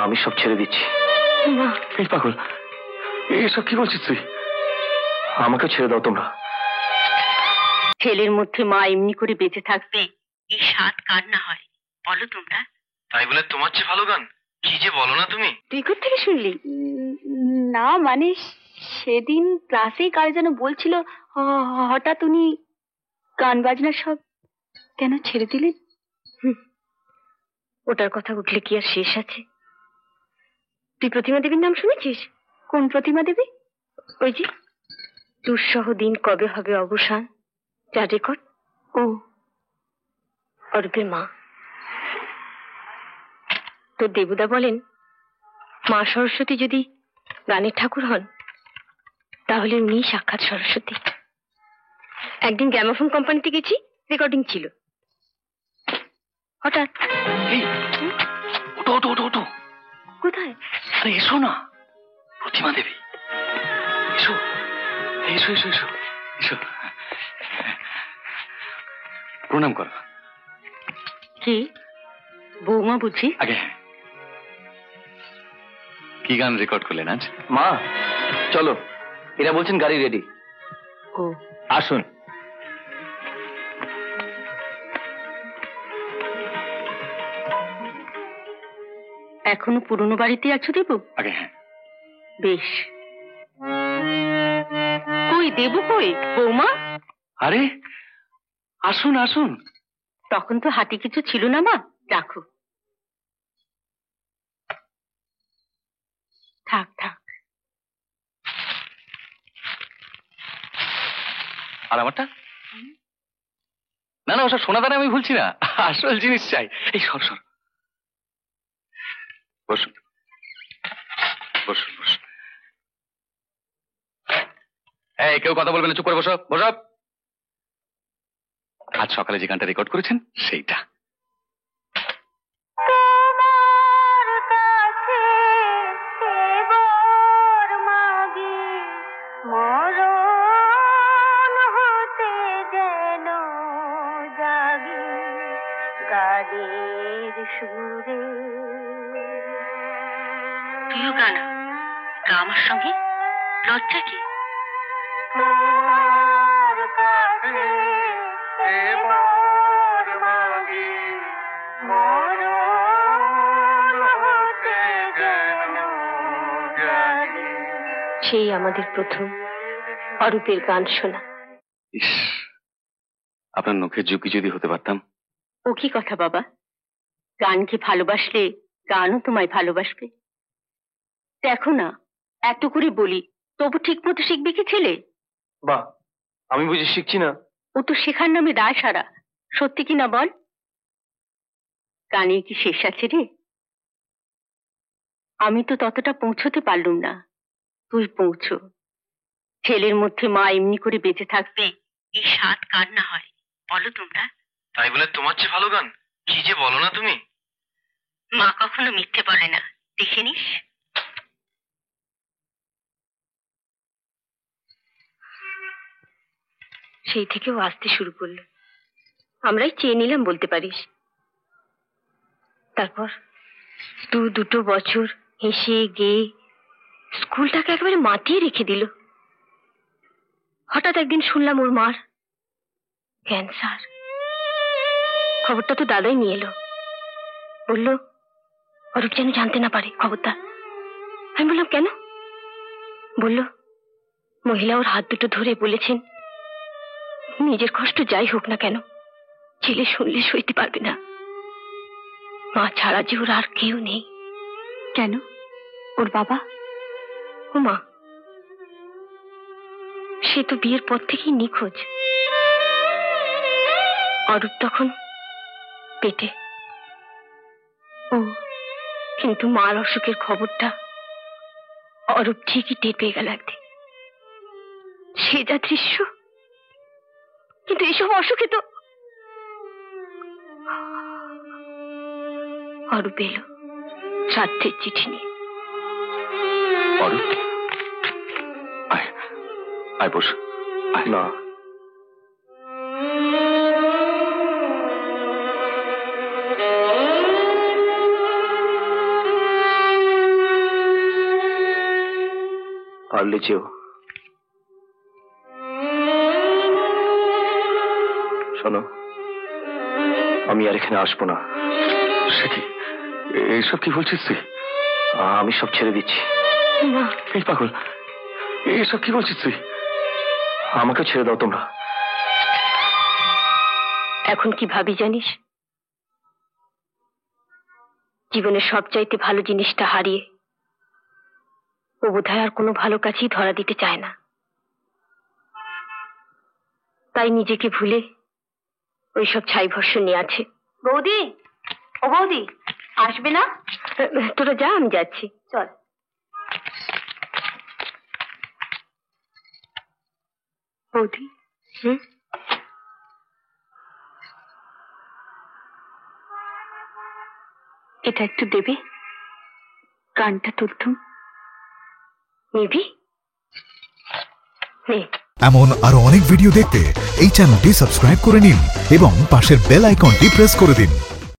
আমি সব ছেড়ে দিচ্ছি। এই পাগল, এসব কি বলছিস তুই? আমাকে ছেড়ে দাও তোমরা। ছেলের মধ্যে মা এমনি করে বেঁচে থাকবে, এই স্বাদ কার না হয় বলো তোমরা? তাই বলে তোমার চেয়ে ভালো গান কি যে বলো না তুমি। তুই কোথা থেকে শুনলি? না মানে সেদিন ক্লাসেই কার যেন বলছিল হঠাৎ উনি গান বাজনা সব কেন ছেড়ে দিলেন। ওটার কথা উঠলে কি আর শেষ আছে? তুই প্রতিমা দেবীর নাম শুনেছিস? কোন প্রতিমা দেবী? ওই যে দুঃসহ দিন কবে হবে অবসান, যার রেকর্ড। ও অরূপের মা। তোর দেবুদা বলেন মা সরস্বতী যদি গানের ঠাকুর হন তাহলে উনি সাক্ষাৎ সরস্বতী। একদিন গ্রামোফোন কোম্পানিতে গেছি, রেকর্ডিং ছিল। হঠাৎ কোথায়? আরে এসো না, প্রতিমা দেবী এসো এসো এসো এসো এসো। প্রণাম করো। কি বৌমা বুঝি? আগে কি গান রেকর্ড করলেন আজ? মা চলো, এরা বলছেন গাড়ি রেডি। ও আসুন। এখনো পুরনো বাড়িতে আছো দেবু? আগে হ্যাঁ। বেশ। কই দেবু, কই বৌমা? আরে আসুন আসুন। তখন তো হাতে কিছু ছিল না মা, রাখো। থাক থাক। আর আমারটা? না না, ওসব সোনা দানা আমি ভুলছি না, আসল জিনিস চাই। এই সর সর, বসুন বসুন বসুন। এই কেউ কথা বলবে না, চুপ করে বসো বসো। আজ সকালে যে গানটা রেকর্ড করেছেন সেইটা। তুইও গানা গা আমার সঙ্গে, লজ্জা কি? সেই আমাদের প্রথম অরূপের গান শোনা। ইস, আপনার নখের জুকি যদি হতে পারতাম। ও কি কথা বাবা, গানকে ভালোবাসলে গানও তোমায় ভালোবাসবে। দেখো না, এত করে বলি তবু ঠিক মতো শিখবে কি ছেলে? বাহ, আমি বুঝি শিখছি না? ও তো শেখার নামে দায় সারা। সত্যি কি না বল? গানের কি শেষ আছে রে? আমি তো ততটা পৌঁছতে পারলুম না, তুই পৌঁছো। ছেলের মধ্যে মা এমনি করে বেঁচে থাকবে, এই স্বাদ কার না হয় বলো তোমরা? তাই বলে তোমার চেয়ে ভালো গান কি যে বলো না তুমি। মা কখনো মিথ্যে বলে না, দেখে নিস। সেই থেকেও আসতে শুরু করলো, আমরাই চেয়ে নিলাম বলতে পারিস। তারপর দুটো বছর হেসে গেয়ে স্কুলটাকে একেবারে মাতিয়ে রেখে দিল। হঠাৎ একদিন শুনলাম ওর মার ক্যান্সার। খবরটা তো দাদাই নিয়ে এলো, বলল অরূপ যেন জানতে না পারে খবরটা। আমি বললাম কেন? বলল মহিলা ওর হাত দুটো ধরে বলেছেন নিজের কষ্ট যাই হোক না কেন ছেলে শুনলে সইতে পারবে না, মা ছাড়া যে ওর আর কেউ নেই। কেন? ওর বাবা? ও মা, সে তো বিয়ের পর থেকেই নিখোঁজ। অরূপ তখন পেটে। ও কিন্তু মার অসুখের খবরটা অরূপ ঠিকই টের পেয়ে গেল একদিন। সে যা দৃশ্য, কিন্তু এসব অসুখে তো। অরূপ এলো শ্রাদ্ধের চিঠি নিয়ে। অরূপ, আয় আয় বস। না, পারলে যেও। শোনো, আমি আর এখানে আসবো না। সে কি, এইসব কি বলছিস তুই? আমি সব ছেড়ে দিচ্ছি। না, এই পাগল, এইসব কি বলছিস তুই? আমাকে ছেড়ে দাও তোমরা। এখন কি ভাবি জানিস? জীবনের সবচাইতে ভালো জিনিসটা হারিয়ে ও বোধহয় আর কোনো ভালো কাজই ধরা দিতে চায় না। তাই নিজেকে ভুলে ওইসব ছাই ভস্য নিয়ে আছে। বৌদি, ও বৌদি, আসবে না? তোরা যা, আমি যাচ্ছি। চল। বৌদি, এটা একটু দেবে? কানটা তুলতুম। নিবি? নে। এমন আরো অনেক ভিডিও দেখতে এই চ্যানেলটি সাবস্ক্রাইব করে নিন এবং পাশের বেল আইকনটি প্রেস করে দিন।